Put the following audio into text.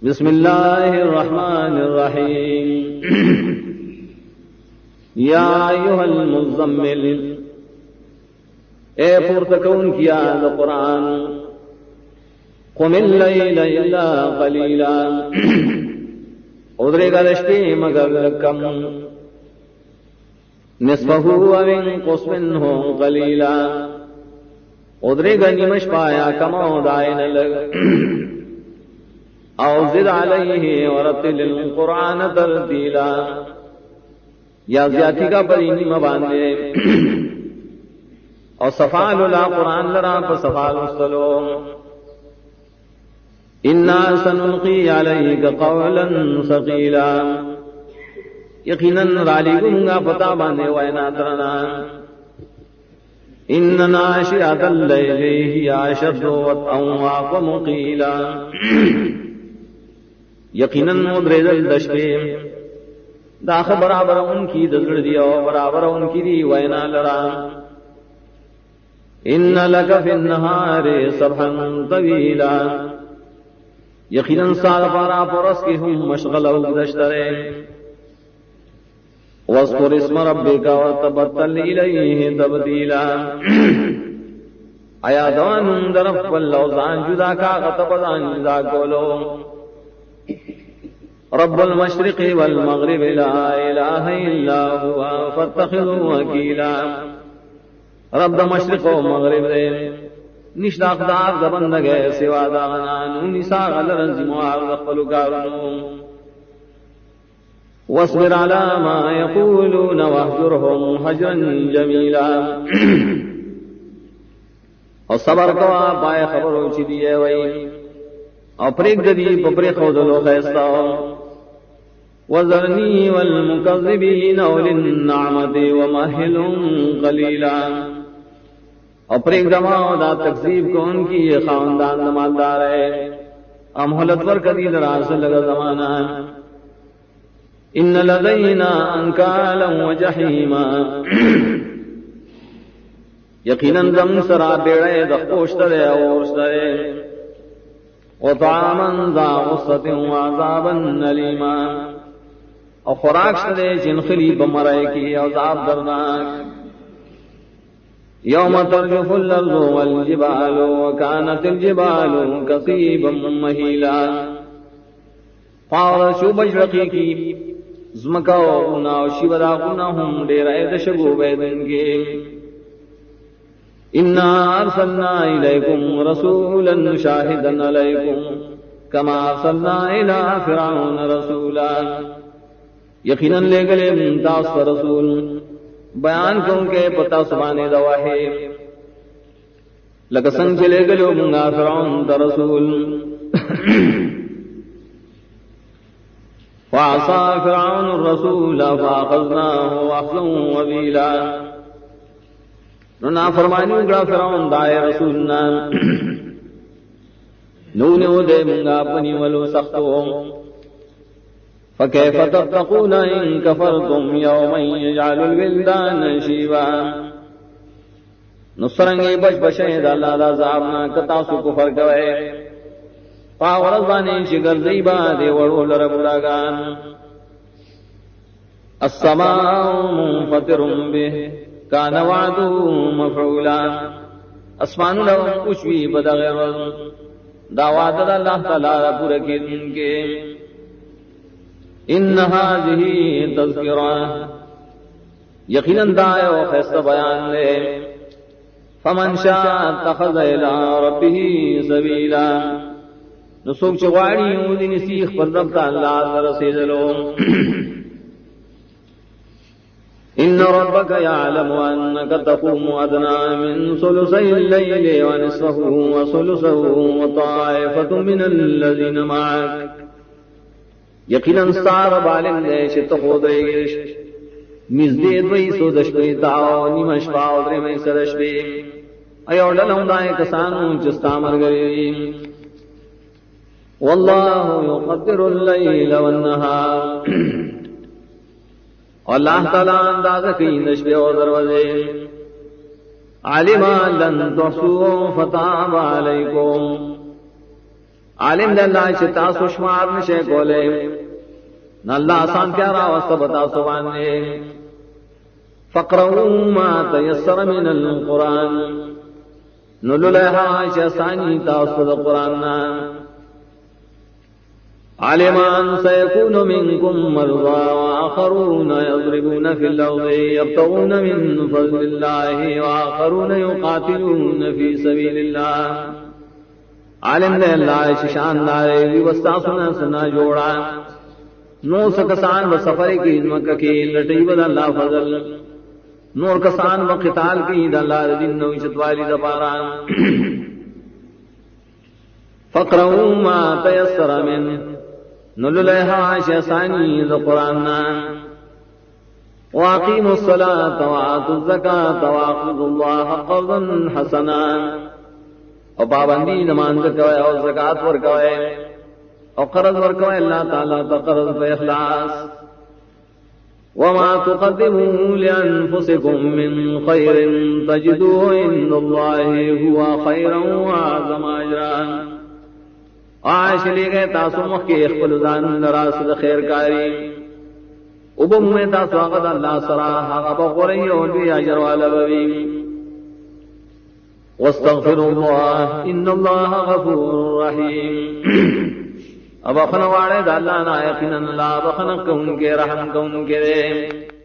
بسم اللہ الرحمن الرحیم یا ایھا المزمل، اے پرتکون کیا قرآن، قم اللیل الا قلیلا، ادرے گا رشتے مگر کم، نصفہ او انقص منہ قلیلا، ادرے گا نیمش پایا کماؤ دائن لگ، او زد علیہ ورتل القرآن ترتیلا، یا زیادتی کا پرینی مباندے اور صفال اللہ قرآن لرا پسفال مستلو، انا سنلقی علیک قولا ثقیلا، یقیناً رالی گنگا پتا باندے وینا درنا، ان ناشئۃ اللیل ہی اشد وطئا واقوم قیلا، یقیناً مدرزل دشپے داخ برابر ان کی دزڑ دیا برابر ان کی دی وینا لرا، ان لک فی النہار سبحا طویلا، یقیناً سال پارا پرس کی ہم مشغل او دشترے، واذکر اسم ربک وتبتل الیہ تبتیلا، آیا دوان درف واللوزان جدا کا غطبدان جدا کولو، رب المشرق والمغرب لا الہ الا ہوا فاتخذوا وکیلا، رب مشرق و مغرب دے نشتا اقدار دبندگے سوا داغنان نساء غلرن زموار دخلو کارنو، واصبر على ما يقولون واهجرهم هجرا جميلا، اور صبر کوا پائے خبرو چی دیئے وئی اور پریک دی پپری خودلو خیستا، وذرنی والمکذبین اولی النعمت ومہلهم قلیلا، اور پریک دماؤ دا تکذیب کو ان کی یہ خاندان مالدار ہے، مہلت ور کدی دراز لگا زمانہ، ان لدینا انکالا وجحیما، یقیناً دم سرا بیڑے دخوشترے اوشترے، وطعاما ذا غصت وعذابا نلیما، اور خوراک شدے جنخلی بمرائے کی عذاب درناک، یوم ترجف الارض والجبال وکانت الجبال کثیبا مہیلا، پاور شو بجرقی کی زمکا وغنا و شیورا غنا ہم دیر اید شگو بیدن کے، انا ارسلنا الیکم رسولا شاہدا علیکم کما ارسلنا الی فرعون رسولا، یقیناً لے گلے ممتاز پر رسول بیان کن کے پتا سبانے دواہے، لکسن چلے گلو منگا فرعون در رسول، فعصا فرعون الرسول فاخذناه اخذا وبیلا، نو فرمانی اگڑا فرعون دائے رسولنا، نونیو دے منگا پنی ولو سختو، فکیف تتقون ان کفرتم یوما یجعل الولدان شیبا، نصرنگی بچ بشید اللہ دا زعبنا کتاسو کفر کوئے، پاورزبانی شگر زیبا دے وڑو لرب لگان، السماء منفطر به کان وعدو مفعولا، اسمان لهم کشوی بدغیر دعوات اللہ تعالی پورا کی دن کے، ان هذه تذکرہ، یقیناً دائے و خیستہ بیان لے، فمن شاء اتخذ الى ربه سبیلا، نسوک چغاڑی اودین سیخ پر رب تا اللہ رسیدلو، ان ربک یعلم انک تقوم ادنا من ثلثی اللیل ونصفه وثلثه وطائفة من الذین معک، یقیناً سار بالن دے شت خود ریش نزدے دوی سو دشپی تاو نیمش پاو درے میں سرشپی، ایو للہم دائے کسانو جستا مرگری، واللہ یقدر اللیل والنہار، اللہ تعالیٰ اندازہ کی نشبے و دروازے، علما لن تحصوا فتاب علیکم، عالم دے اللہ چتا سشمار نشے کولے نہ اللہ آسان پیارا واسطہ بتا سوانے فقرؤوا ما تيسر من القرآن نللها شاسانی تاصد قرآن علمان سيكون منكم مرضى وآخرون يضربون في الأرض يبتغون من فضل الله وآخرون يقاتلون في سبيل الله عالم دے اللہ شان دارے وی وستا سنا جوڑا نو سکسان و سفر کی مکہ کی لٹی بد اللہ فضل نور کسان و قتال کی دا اللہ دین نو چتوالی دپارا فقرؤوا ما تيسر من نللها شاسانی دا قرآن واقیموا الصلاة وآتوا الزکاة واقرضوا الله قرضا حسنا اور پابندی نماز کوئے اور زکات ورکوئے اور قرض ورکوئے اللہ تعالیٰ تقرض پہ اخلاص وما تقدموا لأنفسكم من خير تجدوه عند الله هو خيرا وأعظم أجرا عاش لے گئے تاسو مخ کے اخبل ذان نراس خیر کاری ابم میں تاسو آغد اللہ سراح غبا غرئی اور بھی اجر والا ببی واستغفروا الله ان الله غفور رحیم اب اخنا وارے دا اللہ نا یقینا اللہ بخنا کون کے رحم کون کے